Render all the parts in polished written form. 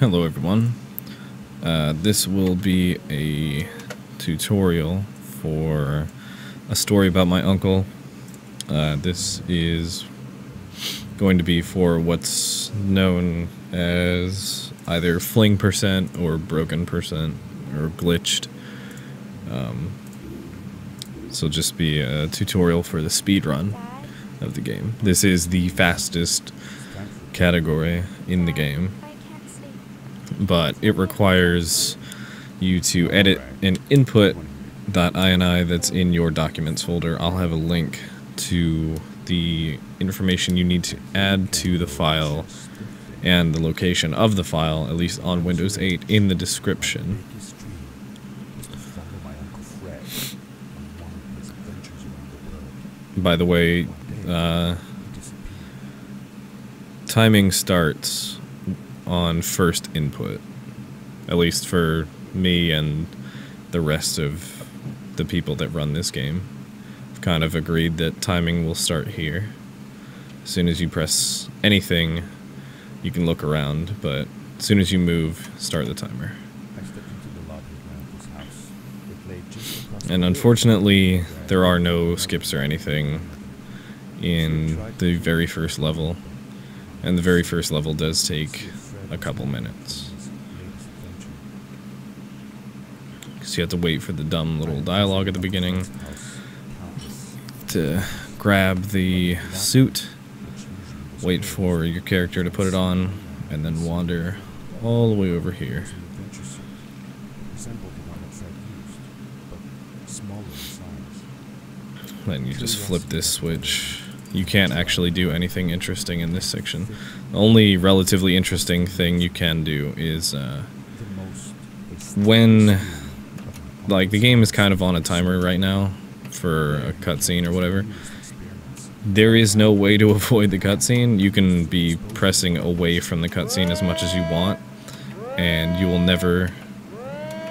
Hello everyone. This will be a tutorial for a story about my uncle. This is going to be for what's known as either Fling percent or broken percent or glitched. This will just be a tutorial for the speedrun of the game. This is the fastest category in the game, but it requires you to edit an input.ini that's in your documents folder. I'll have a link to the information you need to add to the file and the location of the file, at least on Windows 8, in the description. By the way, timing starts on first input, at least for me and the rest of the people that run this game. I've kind of agreed that timing will start here. As soon as you press anything, you can look around, but as soon as you move, start the timer. And unfortunately, there are no skips or anything in the very first level, and the very first level does take a couple minutes. So you have to wait for the dumb little dialogue at the beginning to grab the suit, wait for your character to put it on, and then wander all the way over here. Then you just flip this switch. You can't actually do anything interesting in this section. The only relatively interesting thing you can do is when, like, the game is kind of on a timer right now for a cutscene or whatever. There is no way to avoid the cutscene. You can be pressing away from the cutscene as much as you want, and you will never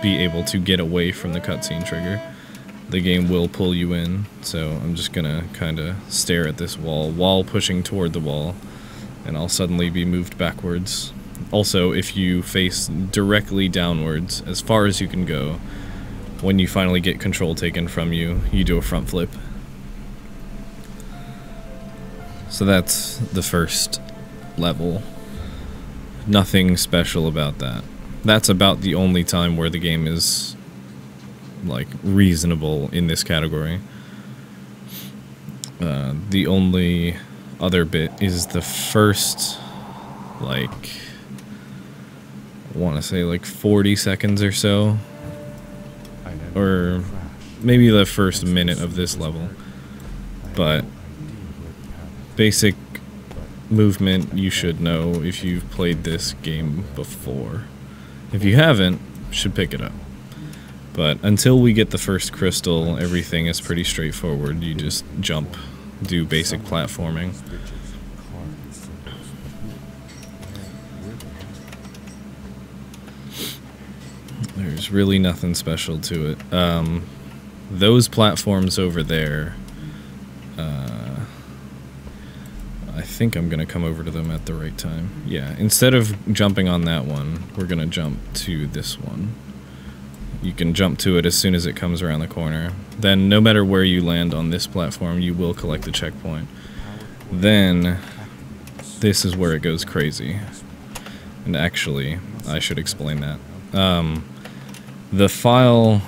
be able to get away from the cutscene trigger. The game will pull you in, so I'm just gonna kind of stare at this wall while pushing toward the wall, and I'll suddenly be moved backwards. Also, if you face directly downwards, as far as you can go, when you finally get control taken from you, you do a front flip. So that's the first level. Nothing special about that. That's about the only time where the game is, like, reasonable in this category. The only other bit is the first, like, I want to say like 40 seconds or so, or maybe the first minute of this level. But basic movement you should know if you've played this game before. If you haven't, you should pick it up. But until we get the first crystal, everything is pretty straightforward. You just jump, do basic platforming. There's really nothing special to it. Those platforms over there, I think I'm going to come over to them at the right time. Yeah, instead of jumping on that one, we're going to jump to this one. You can jump to it as soon as it comes around the corner. Then, no matter where you land on this platform, you will collect a checkpoint. Then, this is where it goes crazy. And actually, I should explain that. The file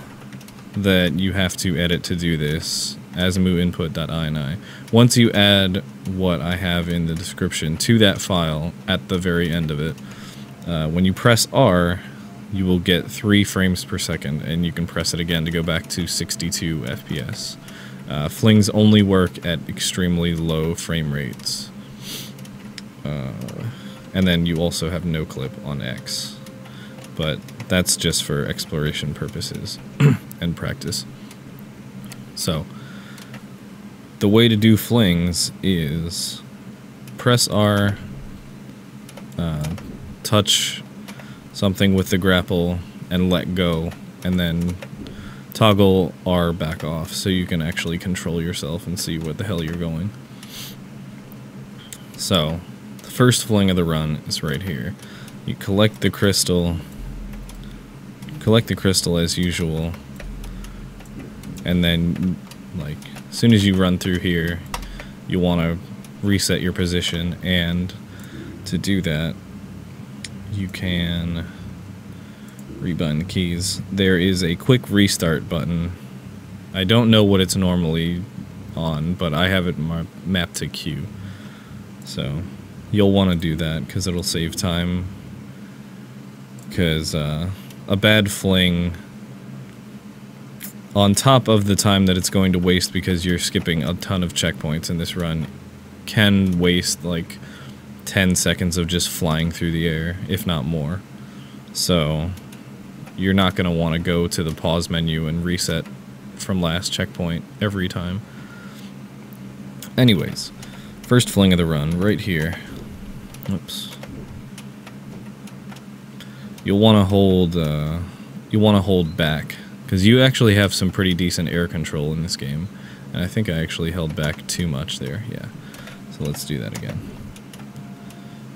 that you have to edit to do this, asmu-input.ini, once you add what I have in the description to that file at the very end of it, when you press R, you will get 3 frames per second, and you can press it again to go back to 62 FPS. Flings only work at extremely low frame rates. And then you also have no clip on X. But that's just for exploration purposes and practice. So, the way to do flings is press R, touch something with the grapple and let go, and then toggle R back off so you can actually control yourself and see where the hell you're going. So, the first fling of the run is right here. You collect the crystal. Collect the crystal as usual. And then, like, as soon as you run through here, you want to reset your position. And to do that, you can rebutton the keys. There is a quick restart button. I don't know what it's normally on, but I have it mapped to Q. So you'll want to do that because it'll save time. Because a bad fling, on top of the time that it's going to waste because you're skipping a ton of checkpoints in this run, can waste like 10 seconds of just flying through the air, if not more. So you're not going to want to go to the pause menu and reset from last checkpoint every time. Anyways, first fling of the run, right here. Oops. You'll want to hold back, because you actually have some pretty decent air control in this game. And I think I actually held back too much there, yeah. So let's do that again.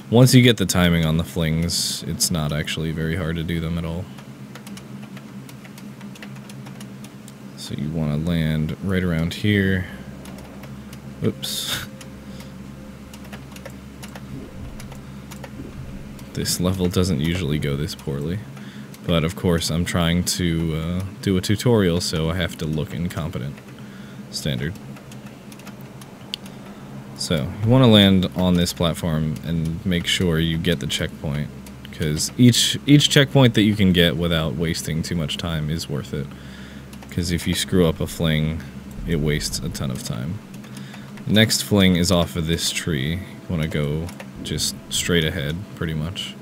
Once you get the timing on the flings, it's not actually very hard to do them at all. So you want to land right around here. Oops. This level doesn't usually go this poorly. But of course I'm trying to do a tutorial, so I have to look incompetent. Standard. So, you want to land on this platform and make sure you get the checkpoint, because each checkpoint that you can get without wasting too much time is worth it. Because if you screw up a fling, it wastes a ton of time. The next fling is off of this tree. You want to go just straight ahead, pretty much.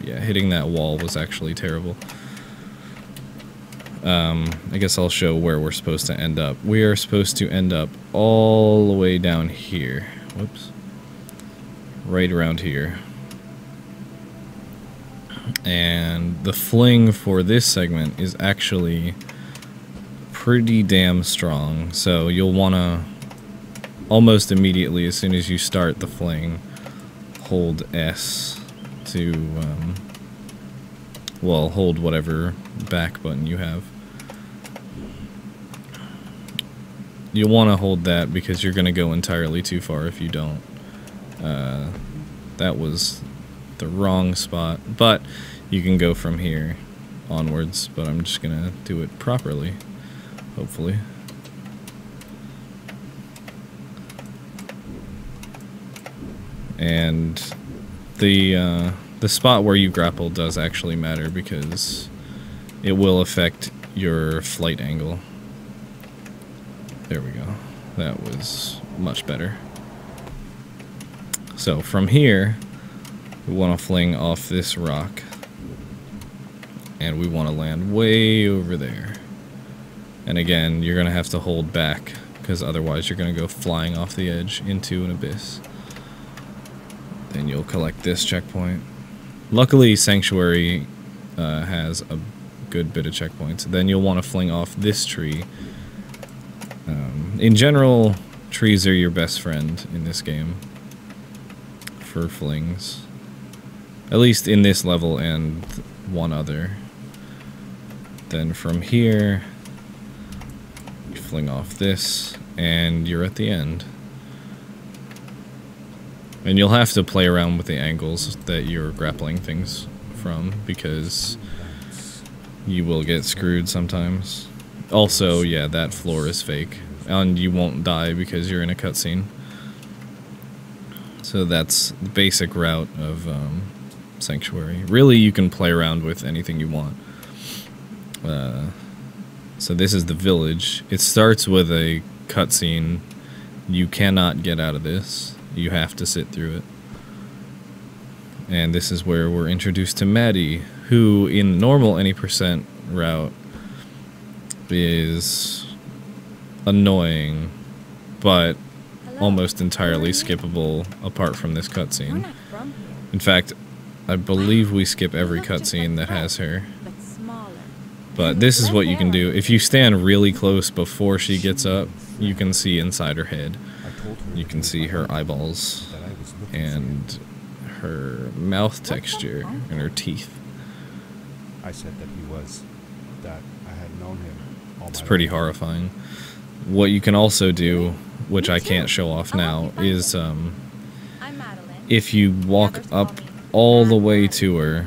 Yeah, hitting that wall was actually terrible. I guess I'll show where we're supposed to end up. We are supposed to end up all the way down here. Whoops. Right around here. And the fling for this segment is actually pretty damn strong. So you'll want to almost immediately, as soon as you start the fling, hold S to, well, hold whatever back button you have. You'll want to hold that because you're going to go entirely too far if you don't. That was the wrong spot, but you can go from here onwards, but I'm just going to do it properly, hopefully. And the spot where you grapple does actually matter because it will affect your flight angle. There we go. That was much better. So from here, we want to fling off this rock. And we want to land way over there. And again, you're going to have to hold back, because otherwise you're going to go flying off the edge into an abyss. Then you'll collect this checkpoint. Luckily, Sanctuary has a good bit of checkpoints. Then you'll want to fling off this tree. In general, trees are your best friend in this game for flings. At least in this level and one other. Then from here, you fling off this, and you're at the end. And you'll have to play around with the angles that you're grappling things from, because you will get screwed sometimes. Also, yeah, that floor is fake. And you won't die because you're in a cutscene. So that's the basic route of Sanctuary. Really, you can play around with anything you want. So this is the village. It starts with a cutscene. You cannot get out of this. You have to sit through it. And this is where we're introduced to Maddie, who in normal any percent route is annoying, but almost entirely skippable apart from this cutscene. In fact, I believe we skip every cutscene that has her. But this is what you can do. If you stand really close before she gets up, you can see inside her head. You can see her eyeballs and her mouth texture and her teeth. I said that I had known him all It's my pretty life. horrifying. What you can also do, which I can't show off now, is if you walk up all the way to her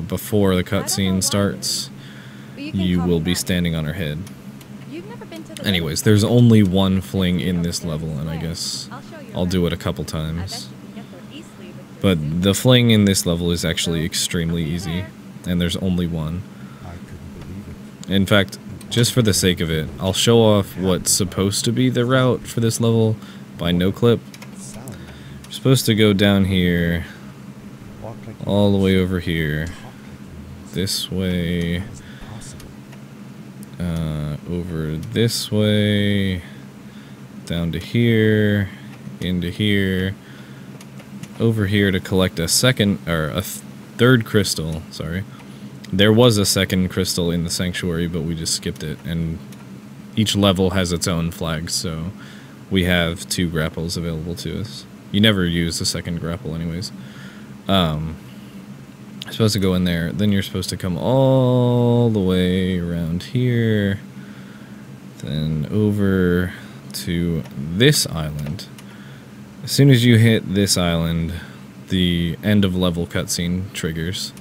before the cutscene starts, you will be standing on her head. Anyways, there's only one Fling in this level, and I guess I'll do it a couple times. But the Fling in this level is actually extremely easy, and there's only one. I couldn't believe it. In fact, just for the sake of it, I'll show off what's supposed to be the route for this level by no clip. Salamander You're supposed to go down here, walked like all the way over here, talked like this way, How is it possible? over this way, down to here, into here, over here to collect a third crystal, sorry. There was a second crystal in the sanctuary, but we just skipped it, and each level has its own flag, so we have 2 grapples available to us. You never use the second grapple anyways. You're supposed to go in there, then you're supposed to come all the way around here, then over to this island. As soon as you hit this island, the end of level cutscene triggers.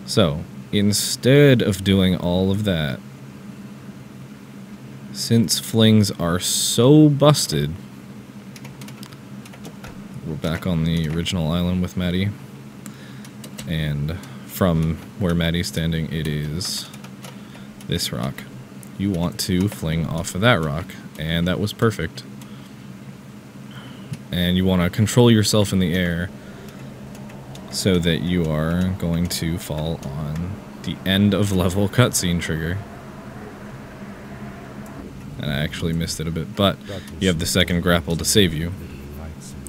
So, instead of doing all of that, since Flings are so busted, we're back on the original island with Maddie. And from where Maddie's standing, it is this rock. You want to fling off of that rock, and that was perfect. And you want to control yourself in the air so that you are going to fall on the end of level cutscene trigger. And I actually missed it a bit, but you have the second grapple to save you.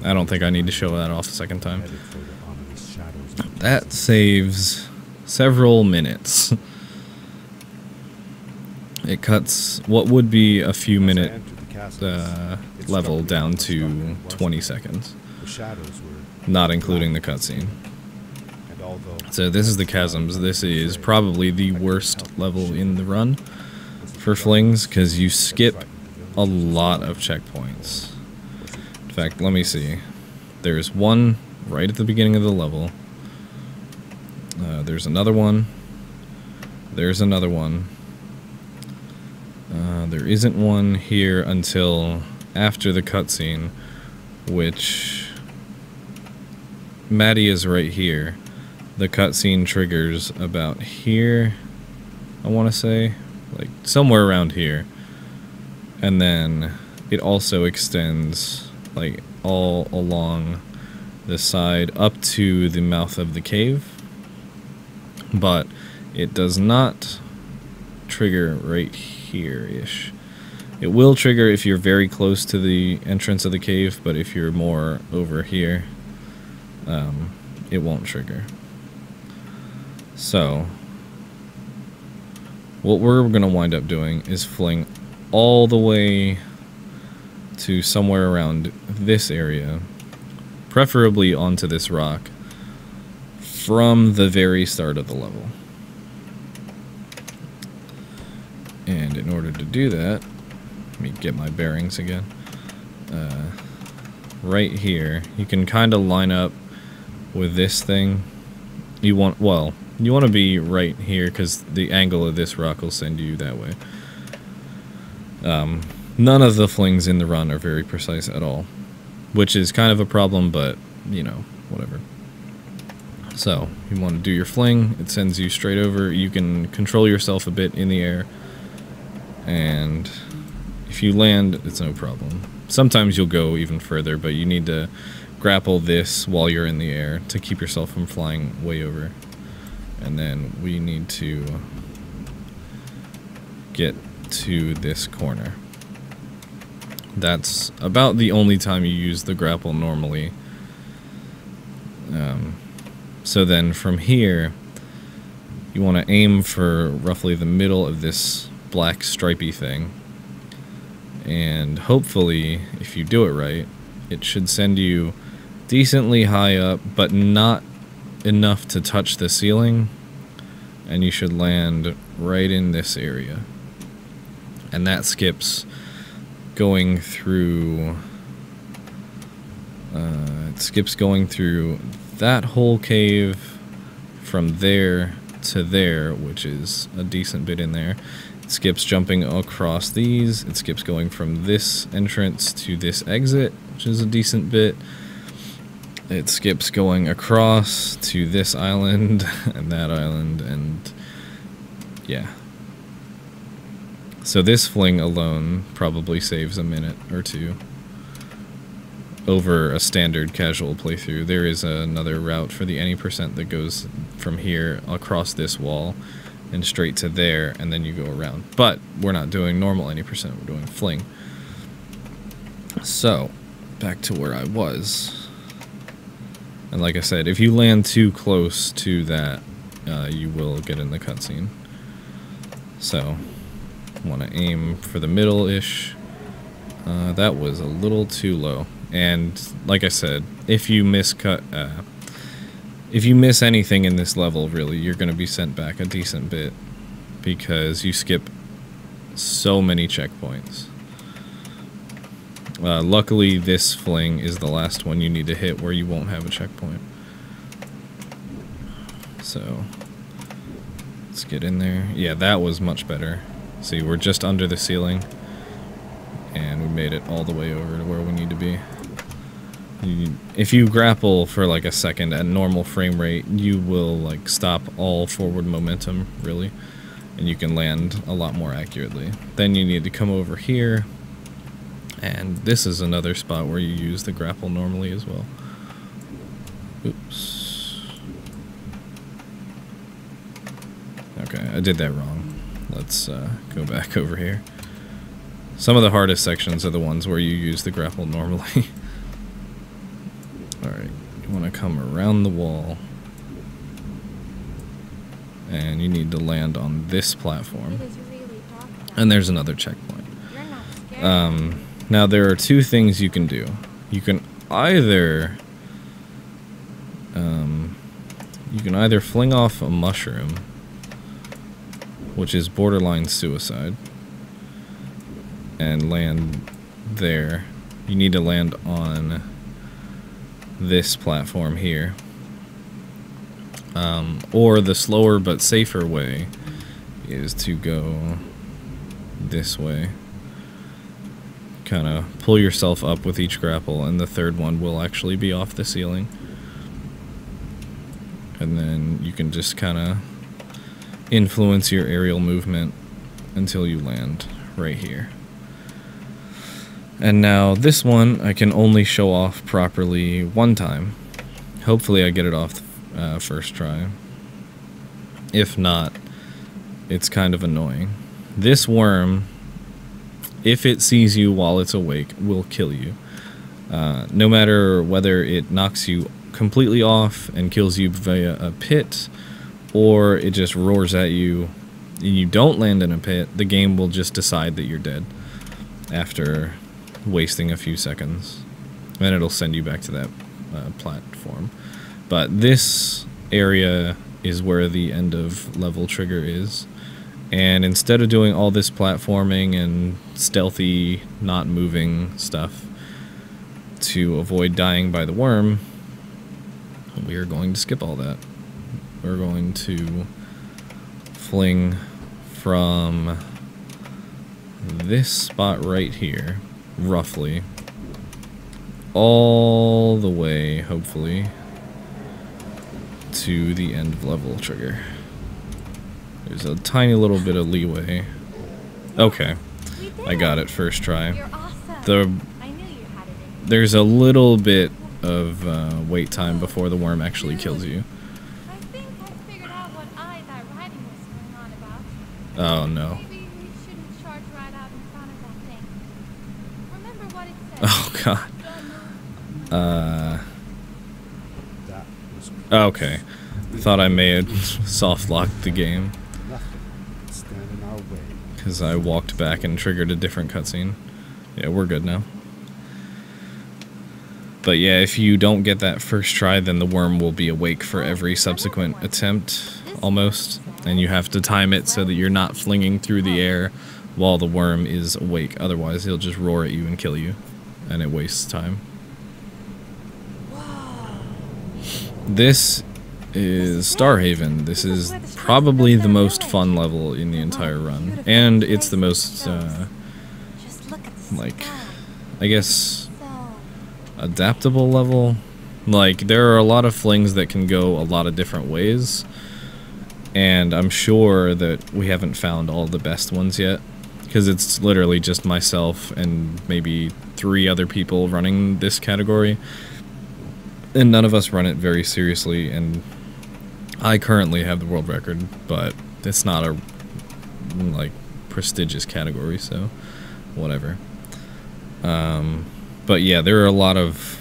I don't think I need to show that off the second time. Headed for the ominous shadows. That saves several minutes. It cuts what would be a few minute Entered the chasms. It level struck me down like to it was 20 there. seconds, The shadows were not including the cutscene. and although So this is the Chasms. This is probably the worst level in the run for Flings, because you skip a lot of checkpoints. In fact, let me see. There's one right at the beginning of the level. There's another one. There's another one. There isn't one here until after the cutscene, which Maddie is right here. The cutscene triggers about here, I want to say, like somewhere around here, and then it also extends like all along the side up to the mouth of the cave, but it does not trigger right here-ish. It will trigger if you're very close to the entrance of the cave, but if you're more over here, it won't trigger. So, what we're going to wind up doing is fling all the way to somewhere around this area, preferably onto this rock, from the very start of the level. And in order to do that, let me get my bearings again. Right here, you can kind of line up with this thing. You want to be right here because the angle of this rock will send you that way. None of the flings in the run are very precise at all, which is kind of a problem, but, you know, whatever. So, you want to do your fling, it sends you straight over. You can control yourself a bit in the air, and if you land, it's no problem. Sometimes you'll go even further, but you need to grapple this while you're in the air to keep yourself from flying way over. And then we need to get to this corner. That's about the only time you use the grapple normally. So then from here, you want to aim for roughly the middle of this black stripy thing. And hopefully, if you do it right, it should send you decently high up, but not enough to touch the ceiling, and you should land right in this area. And that skips going through it skips going through that whole cave from there to there, which is a decent bit in there. It skips jumping across these. It skips going from this entrance to this exit, which is a decent bit. It skips going across to this island and that island, and yeah. So this fling alone probably saves a minute or two over a standard casual playthrough. There is another route for the any percent that goes from here across this wall and straight to there, and then you go around. But we're not doing normal any percent, we're doing fling. So, back to where I was. And like I said, if you land too close to that, you will get in the cutscene. So, want to aim for the middle-ish. That was a little too low. And like I said, if you miss anything in this level, really, you're going to be sent back a decent bit because you skip so many checkpoints. Luckily, this fling is the last one you need to hit where you won't have a checkpoint. So, let's get in there. Yeah, that was much better. See, we're just under the ceiling, and we made it all the way over to where we need to be. If you grapple for like a second at normal frame rate, you will like stop all forward momentum, really, and you can land a lot more accurately. Then you need to come over here, and this is another spot where you use the grapple normally as well. Oops. Okay, I did that wrong. Let's go back over here. Some of the hardest sections are the ones where you use the grapple normally. Alright, you want to come around the wall, and you need to land on this platform. And there's another checkpoint. Now there are two things you can do. You can either fling off a mushroom, which is borderline suicide, and land there. You need to land on this platform here. Or the slower but safer way is to go this way. Kind of pull yourself up with each grapple, and the third one will actually be off the ceiling. And then you can just kind of influence your aerial movement until you land right here. And now this one I can only show off properly one time. Hopefully I get it off first try. If not, it's kind of annoying. This worm, if it sees you while it's awake, will kill you. No matter whether it knocks you completely off and kills you via a pit, or it just roars at you and you don't land in a pit, the game will just decide that you're dead after wasting a few seconds. Then it'll send you back to that platform. But this area is where the end of level trigger is. And instead of doing all this platforming and stealthy, not moving stuff to avoid dying by the worm, we are going to skip all that. We're going to fling from this spot right here, roughly, all the way, hopefully, to the end of level trigger. There's a tiny little bit of leeway. Okay, I got it first try. There's a little bit of wait time before the worm actually kills you. I think I figured out what that writing was going on about. Oh no. Maybe we shouldn't charge right out in front of that thing. Remember what it said. Oh god. That was Okay. I thought I may have soft locked the game nothing could stand in our way. because I walked back and triggered a different cutscene. Yeah, we're good now. But yeah, if you don't get that first try, then the worm will be awake for every subsequent attempt, almost. And you have to time it so that you're not flinging through the air while the worm is awake. Otherwise, he'll just roar at you and kill you, and it wastes time. This is Starhaven. This is probably the most fun level in the entire run. And it's the most, like, I guess, adaptable level. Like, there are a lot of flings that can go a lot of different ways. And I'm sure that we haven't found all the best ones yet. Because it's literally just myself and maybe 3 other people running this category. And none of us run it very seriously, and I currently have the world record, but it's not a, like, prestigious category, so whatever. But yeah, there are a lot of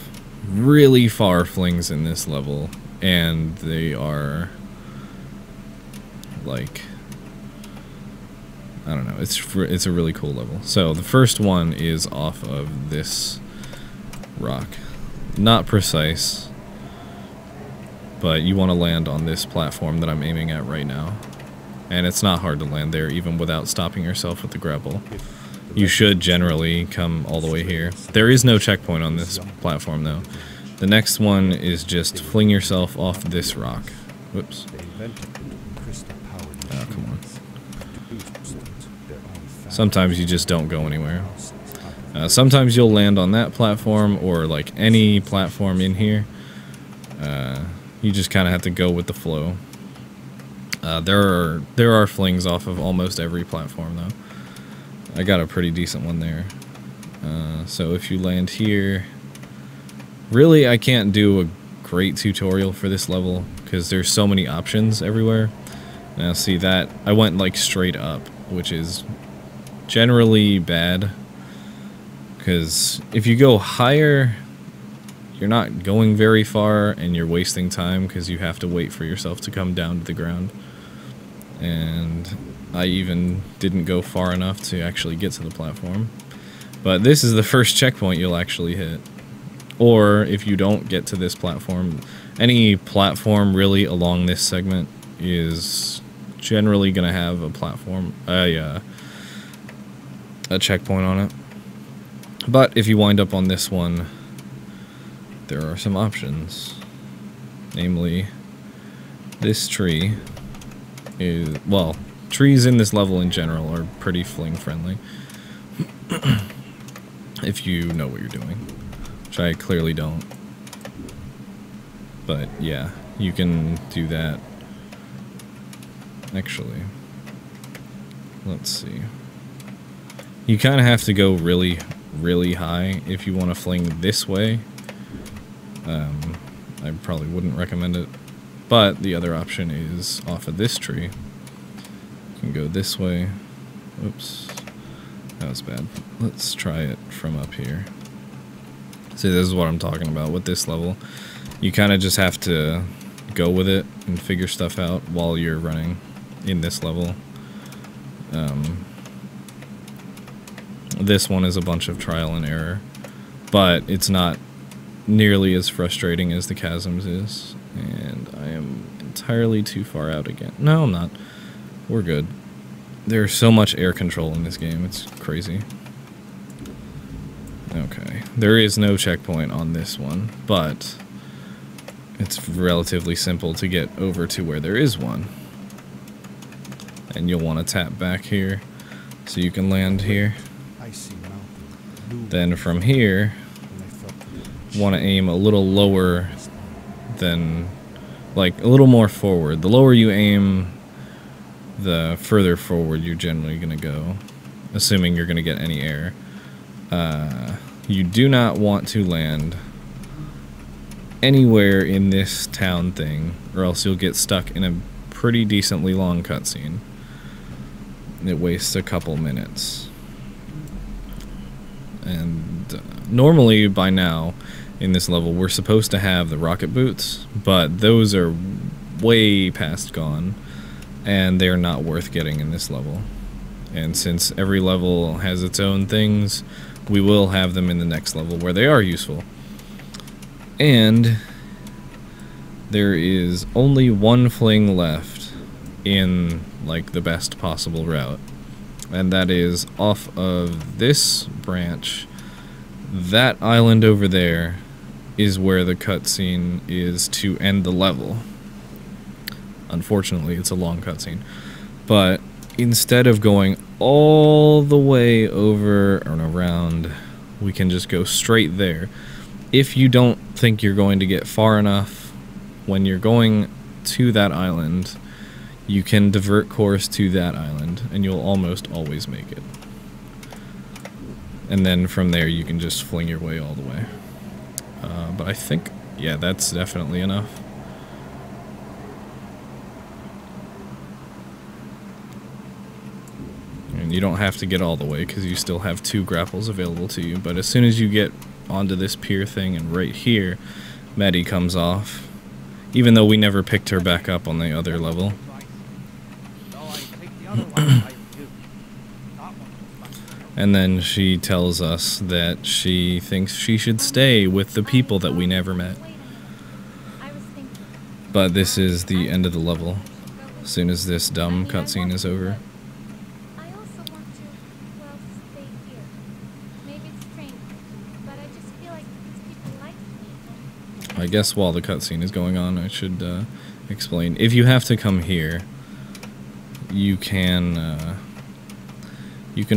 really far flings in this level, and they are, like, I don't know, it's a really cool level. So the first one is off of this rock. Not precise, but you want to land on this platform that I'm aiming at right now. And it's not hard to land there, even without stopping yourself with the grapple. You should generally come all the way here. There is no checkpoint on this platform, though. The next one is just fling yourself off this rock. Whoops. Oh, come on. Sometimes you just don't go anywhere. Sometimes you'll land on that platform, or like any platform in here. You just kind of have to go with the flow. There are flings off of almost every platform, though. I got a pretty decent one there. So if you land here, really I can't do a great tutorial for this level because there's so many options everywhere. Now see that I went like straight up, which is generally bad. Because if you go higher, you're not going very far and you're wasting time because you have to wait for yourself to come down to the ground. And I even didn't go far enough to actually get to the platform. But this is the first checkpoint you'll actually hit. Or if you don't get to this platform, any platform really along this segment is generally going to have a platform, a checkpoint on it. But if you wind up on this one, there are some options. Namely, this tree is, well, trees in this level in general are pretty fling friendly. If you know what you're doing, which I clearly don't. But yeah, you can do that. Actually, let's see. You kind of have to go really high if you want to fling this way. I probably wouldn't recommend it, but the other option is off of this tree. You can go this way. Oops, that was bad. Let's try it from up here. See, this is what I'm talking about with this level. You kind of just have to go with it and figure stuff out while you're running in this level. This one is a bunch of trial and error, but it's not nearly as frustrating as the Chasms is, and I am entirely too far out again. No, I'm not. We're good. There's so much air control in this game, it's crazy. Okay, there is no checkpoint on this one, but it's relatively simple to get over to where there is one. And you'll want to tap back here so you can land here. Then from here, want to aim a little lower than, like, a little more forward. The lower you aim, the further forward you're generally going to go, assuming you're going to get any air. You do not want to land anywhere in this town thing, or else you'll get stuck in a pretty decently long cutscene. It wastes a couple minutes. And normally by now in this level we're supposed to have the rocket boots, but those are way past gone and they're not worth getting in this level. And since every level has its own things, we will have them in the next level where they are useful. And there is only one fling left in, like, the best possible route. And that is off of this branch. That island over there is where the cutscene is to end the level. Unfortunately, it's a long cutscene. But instead of going all the way over and around, we can just go straight there. If you don't think you're going to get far enough when you're going to that island, you can divert course to that island, and you'll almost always make it. And then from there, you can just fling your way all the way. But I think, yeah, that's definitely enough. And you don't have to get all the way, because you still have 2 grapples available to you. But as soon as you get onto this pier thing, and right here, Maddie comes off. Even though we never picked her back up on the other level. And then she tells us that she thinks she should stay with the people that we never met. But this is the end of the level. As soon as this dumb cutscene is over. I also want to, well, stay here. Maybe it's strange, but I just feel like these people like me. I guess while the cutscene is going on, I should explain. If you have to come here, you can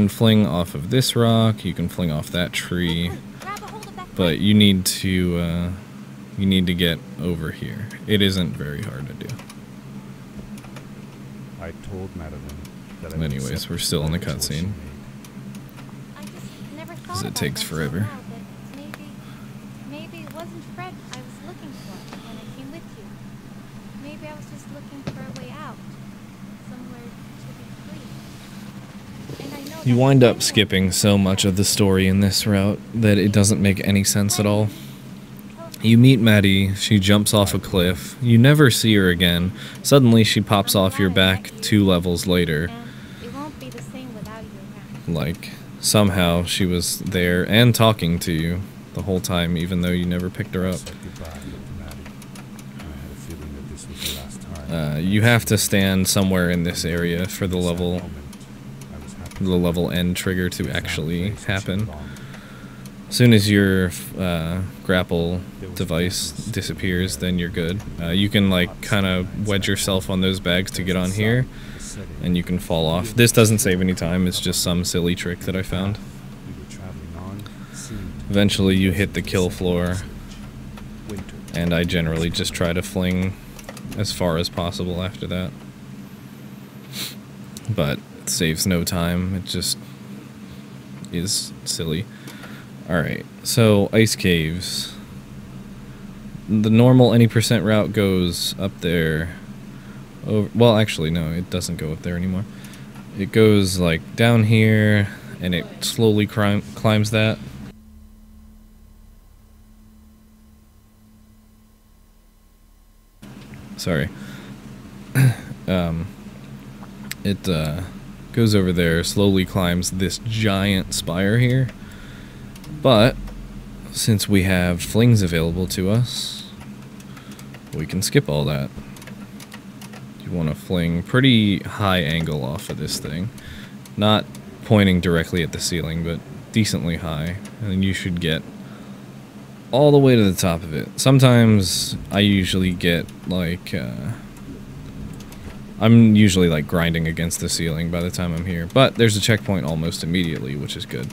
fling off of this rock, you can fling off that tree, but you need to get over here. It isn't very hard to do. I told Madeline that I Anyways, we're still in the cutscene. Because it takes forever. Maybe it wasn't Fred I was looking for when I came with you. Maybe I was just looking for a way out. Somewhere to be free. And I know You wind up skipping so much of the story in this route that it doesn't make any sense at all. You meet Maddie, she jumps off a cliff, you never see her again, suddenly she pops off your back 2 levels later. it won't be the same without you around. Like, somehow she was there and talking to you the whole time, even though you never picked her up. said goodbye to Maddie. I had a feeling that this was the last time. You have to stand somewhere in this area for the level end trigger to actually happen. As soon as your grapple device disappears, then you're good. You can, like, kind of wedge yourself on those bags to get on here, and you can fall off. This doesn't save any time, it's just some silly trick that I found. Eventually you hit the kill floor, and I generally just try to fling as far as possible after that. But it saves no time, it just is silly. Alright, so ice caves. The normal any percent route goes up there. Over, well, actually, no, it doesn't go up there anymore. It goes, like, down here, and it slowly climbs that. Sorry. It goes over there, slowly climbs this giant spire here. But since we have flings available to us, we can skip all that. You want to fling pretty high angle off of this thing. Not pointing directly at the ceiling, but decently high. And then you should get all the way to the top of it. Sometimes I usually get, like, I'm usually, like, grinding against the ceiling by the time I'm here. But there's a checkpoint almost immediately, which is good.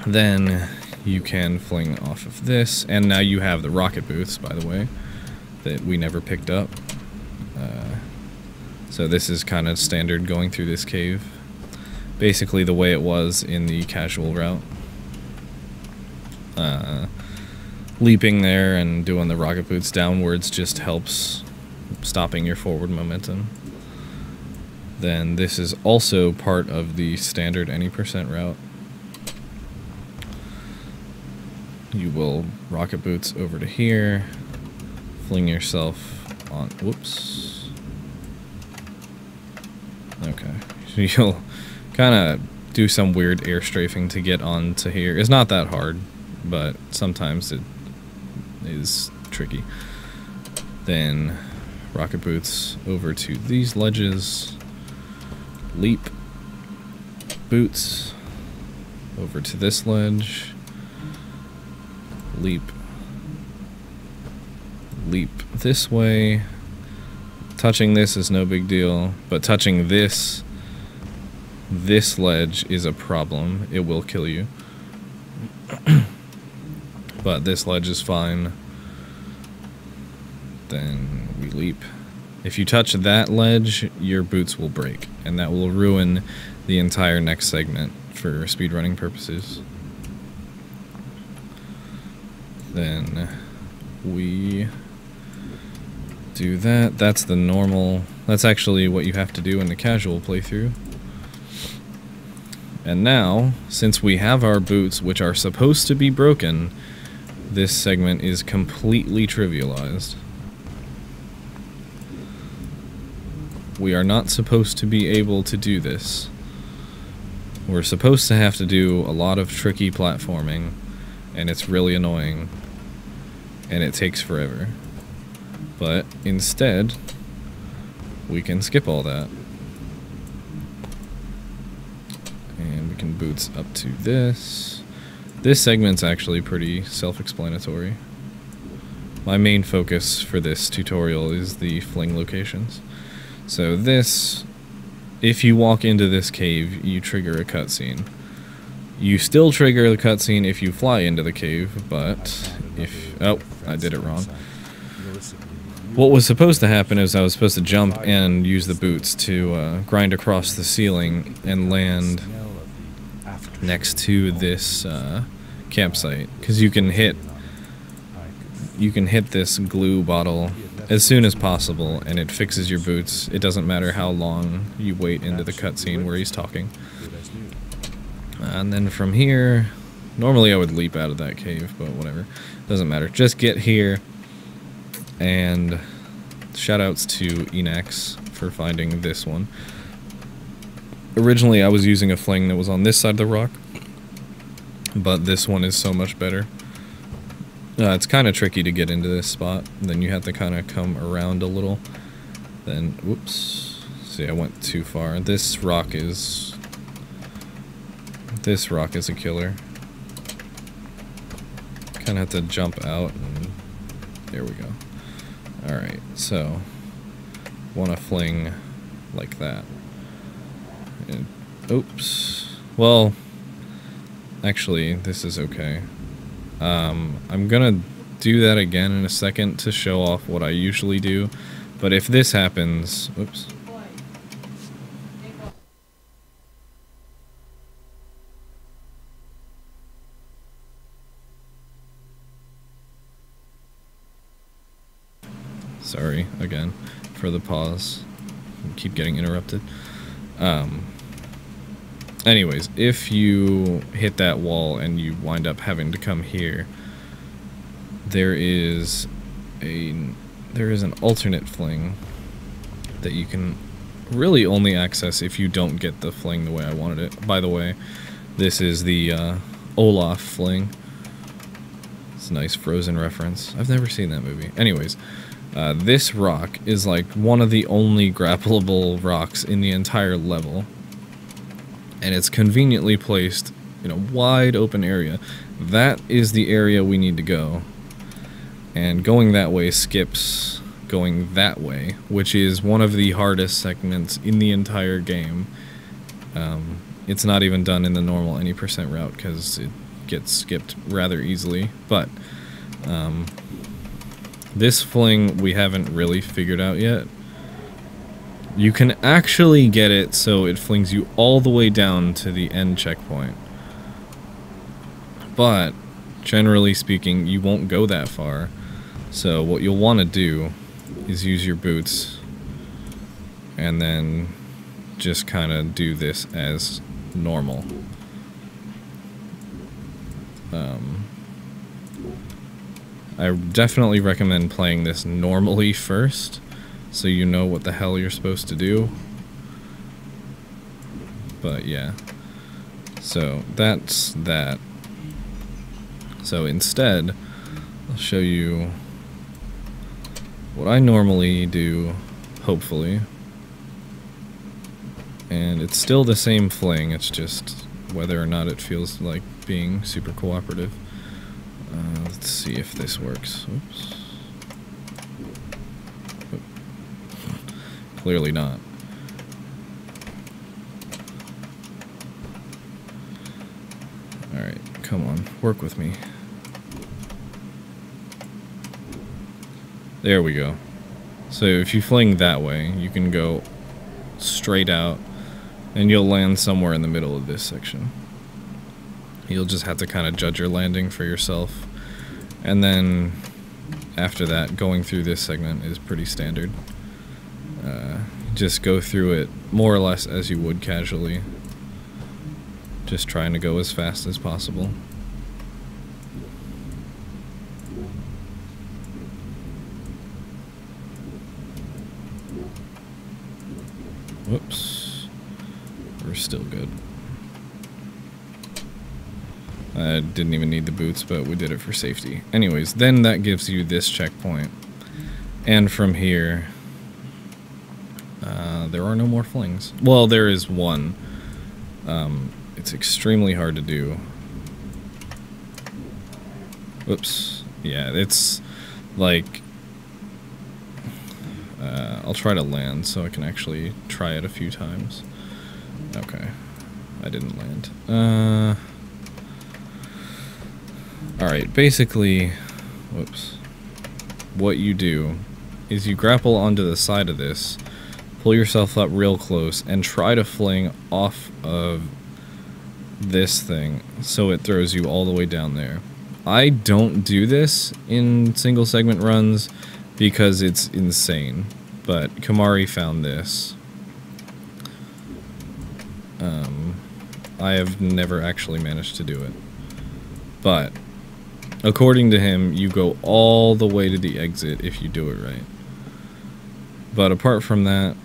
Then you can fling off of this, and now you have the rocket boots, by the way, that we never picked up. So this is kind of standard going through this cave. Basically the way it was in the casual route. Leaping there and doing the rocket boots downwards just helps stopping your forward momentum. Then this is also part of the standard any percent route. You will rocket boots over to here, fling yourself on, whoops. Okay, you'll kind of do some weird air strafing to get onto here. It's not that hard, but sometimes it is tricky. Then rocket boots over to these ledges, leap boots over to this ledge, leap this way. Touching this is no big deal, but touching this ledge is a problem. It will kill you. But this ledge is fine. Then we leap. If you touch that ledge, your boots will break, and that will ruin the entire next segment for speedrunning purposes. Then we do that. That's the normal. That's actually what you have to do in the casual playthrough. And now, since we have our boots, which are supposed to be broken, this segment is completely trivialized. We are not supposed to be able to do this. We're supposed to have to do a lot of tricky platforming, and it's really annoying, and it takes forever. But instead, we can skip all that. And we can boots up to this. This segment's actually pretty self-explanatory. My main focus for this tutorial is the Fling locations. So this, if you walk into this cave, you trigger a cutscene. You still trigger the cutscene if you fly into the cave, but if... Oh, I did it wrong. What was supposed to happen is I was supposed to jump and use the boots to grind across the ceiling and land next to this campsite, because you can hit this glue bottle as soon as possible, and it fixes your boots. It doesn't matter how long you wait into the cutscene where he's talking. And then from here, normally I would leap out of that cave, but whatever, doesn't matter. Just get here, and shoutouts to Enax for finding this one. Originally I was using a Fling that was on this side of the rock, but this one is so much better. It's kind of tricky to get into this spot. Then you have to kind of come around a little. Then, whoops. See, I went too far. This rock is a killer. Kind of have to jump out, and there we go. Alright, so want to fling like that. And, oops. Well, actually, this is okay. I'm gonna do that again in a second to show off what I usually do, but if this happens, oops. Sorry again for the pause. I keep getting interrupted. Anyways, if you hit that wall and you wind up having to come here, there is an alternate Fling that you can really only access if you don't get the Fling the way I wanted it. By the way, this is the Olaf Fling. It's a nice Frozen reference. I've never seen that movie. Anyways, this rock is like one of the only grappleable rocks in the entire level. And it's conveniently placed in a wide open area. That is the area we need to go. And going that way skips going that way, which is one of the hardest segments in the entire game. It's not even done in the normal any % route because it gets skipped rather easily. But this Fling we haven't really figured out yet. You can actually get it so it flings you all the way down to the end checkpoint. But, generally speaking, you won't go that far. So what you'll want to do is use your boots and then just kind of do this as normal. I definitely recommend playing this normally first, so you know what the hell you're supposed to do. But yeah, so that's that. So instead, I'll show you what I normally do, hopefully. And it's still the same fling, it's just whether or not it feels like being super cooperative. Let's see if this works. Oops. Oop. Clearly not. Alright, come on, work with me. There we go. So if you fling that way, you can go straight out, and you'll land somewhere in the middle of this section. You'll just have to kind of judge your landing for yourself. And then, after that, going through this segment is pretty standard. Just go through it more or less as you would casually. Just trying to go as fast as possible. Whoops. We're still good. I didn't even need the boots, but we did it for safety. Anyways, then that gives you this checkpoint. And from here, there are no more flings. Well, there is one. It's extremely hard to do. Whoops. Yeah, it's like... I'll try to land so I can actually try it a few times. Okay. I didn't land. Alright, basically... Whoops. What you do is you grapple onto the side of this, pull yourself up real close, and try to fling off of this thing so it throws you all the way down there. I don't do this in single segment runs because it's insane, but Kamari found this. I have never actually managed to do it, but according to him, you go all the way to the exit if you do it right. But apart from that,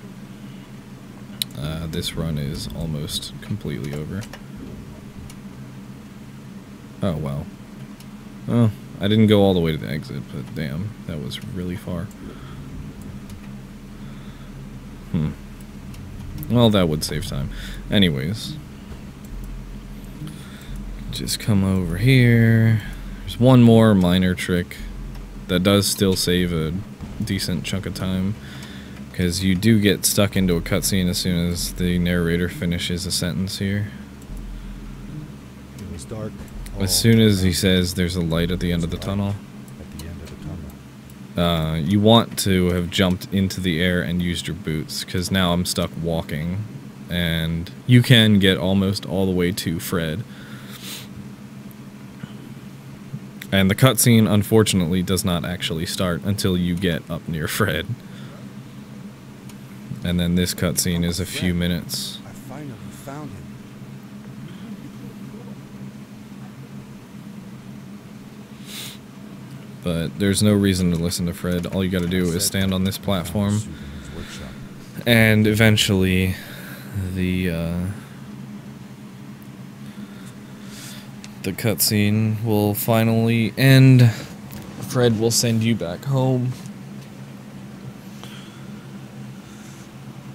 this run is almost completely over. Oh, wow. Oh, I didn't go all the way to the exit, but damn, that was really far. Well, that would save time. Anyways. Just come over here. There's one more minor trick that does still save a decent chunk of time, because you do get stuck into a cutscene as soon as the narrator finishes a sentence here. It was dark. As soon as he says there's a light at the end of the tunnel, you want to have jumped into the air and used your boots, because now I'm stuck walking, and you can get almost all the way to Fred. And the cutscene, unfortunately, does not actually start until you get up near Fred. And then this cutscene is a few minutes. I finally found him. But there's no reason to listen to Fred. All you gotta do is stand on this platform, and eventually the cutscene will finally end. Fred will send you back home.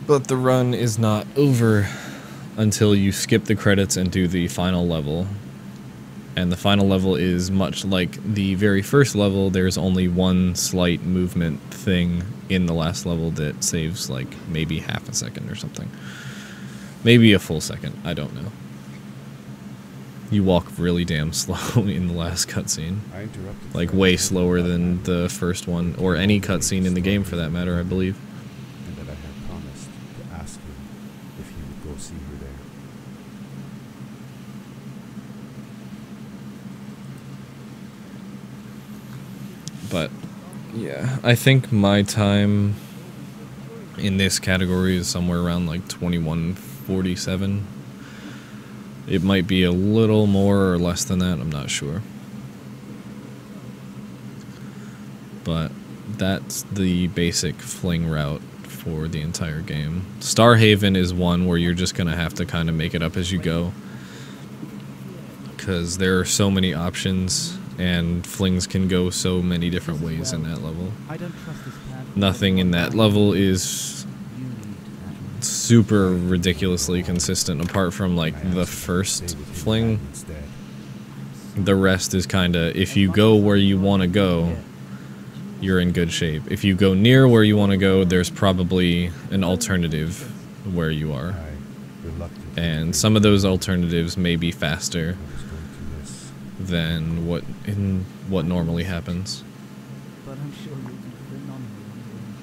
But the run is not over until you skip the credits and do the final level. And the final level is much like the very first level. There's only one slight movement thing in the last level that saves like maybe half a second or something. Maybe a full second, I don't know. You walk really damn slow in the last cutscene. Like way slower than the first one, or any cutscene in the game for that matter, I believe. And that I had promised to ask him if he would go see her there. But yeah, I think my time in this category is somewhere around like 21:47. It might be a little more or less than that, I'm not sure. But that's the basic fling route for the entire game. Starhaven is one where you're just gonna have to kind of make it up as you go, because there are so many options and flings can go so many different ways in that level. I don't trust this plan. Nothing in that level is You need super ridiculously consistent apart from like the first Stay with him fling. instead. The rest is kinda, if you go where you want to go, you're in good shape. If you go near where you want to go, there's probably an alternative where you are. I reluctantly And agreed. some of those alternatives may be faster I was going to miss. than what normally happens. But I'm sure you'll do phenomenal on your own.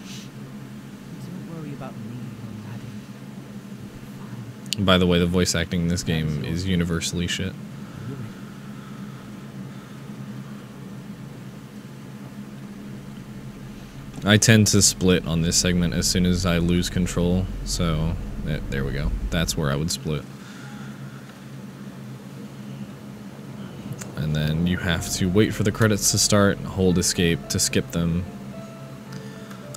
Don't worry about me or Maddie. You'll be fine. By the way, the voice acting in this game is universally shit. You're ready. I tend to split on this segment as soon as I lose control, so there we go. That's where I would split. And then you have to wait for the credits to start, hold escape to skip them.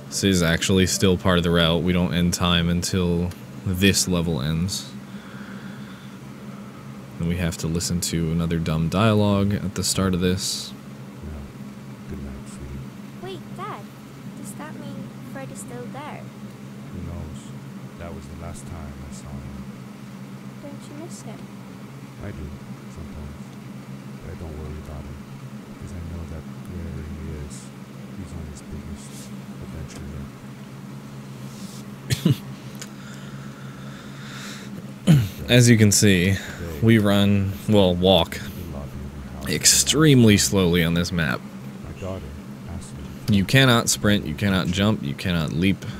This is actually still part of the route. We don't end time until this level ends. And we have to listen to another dumb dialogue at the start of this. Well, good night, sweetie. Wait, Dad. Does that mean Fred is still there? Who knows? That was the last time I saw him. Don't you miss him? I do, sometimes. But I don't worry about him. Because I know that wherever he is, he's on his biggest adventure yet. As you can see, Today, we run, well, walk in the lobby of your house, extremely slowly on this map. my daughter asked me You cannot sprint, you cannot jump, you cannot leap. to take a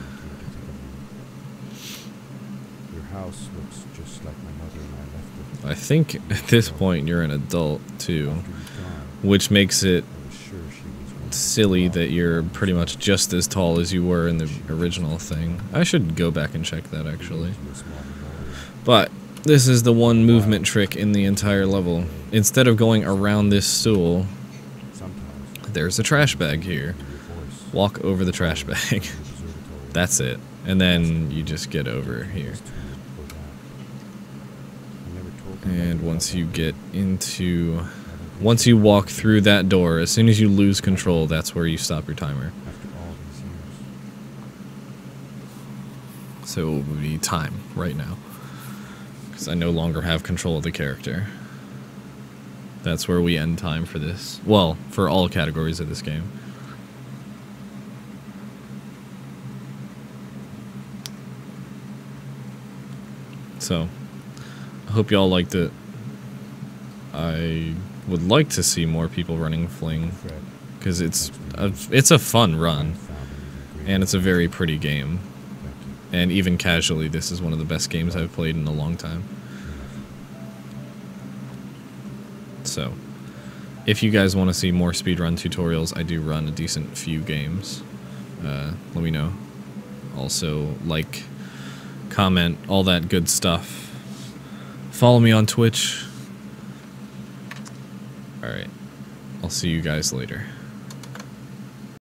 view. Your house looks just like my mother and I left it. I think at this point you're an adult too, After you've gone, which makes it I was sure she was one of the silly that problem. you're pretty much just as tall as you were in the original thing. I should go back and check that actually. To a small memorial. But this is the one movement trick in the entire level. Instead of going around this stool, Sometimes there's a trash bag here. your voice Walk over the trash bag. in the observatory That's it. And then you just get over here. is too late for that. I never told my And mother once about you that. get into... I don't think Once she you would walk do through that door, as soon as you lose control, that's where you stop your timer. after all these years. So it would be time right now. Because I no longer have control of the character. That's where we end time for this. Well, for all categories of this game. So, I hope y'all liked it. I would like to see more people running Fling. Fred, Because it's a fun I run. found an even greater And it's a very pretty game. Thank you. And even casually, this is one of the best games I've played in a long time. So, if you guys want to see more speedrun tutorials, I do run a decent few games. Let me know. Also, like, comment, all that good stuff. Follow me on Twitch. Alright, I'll see you guys later.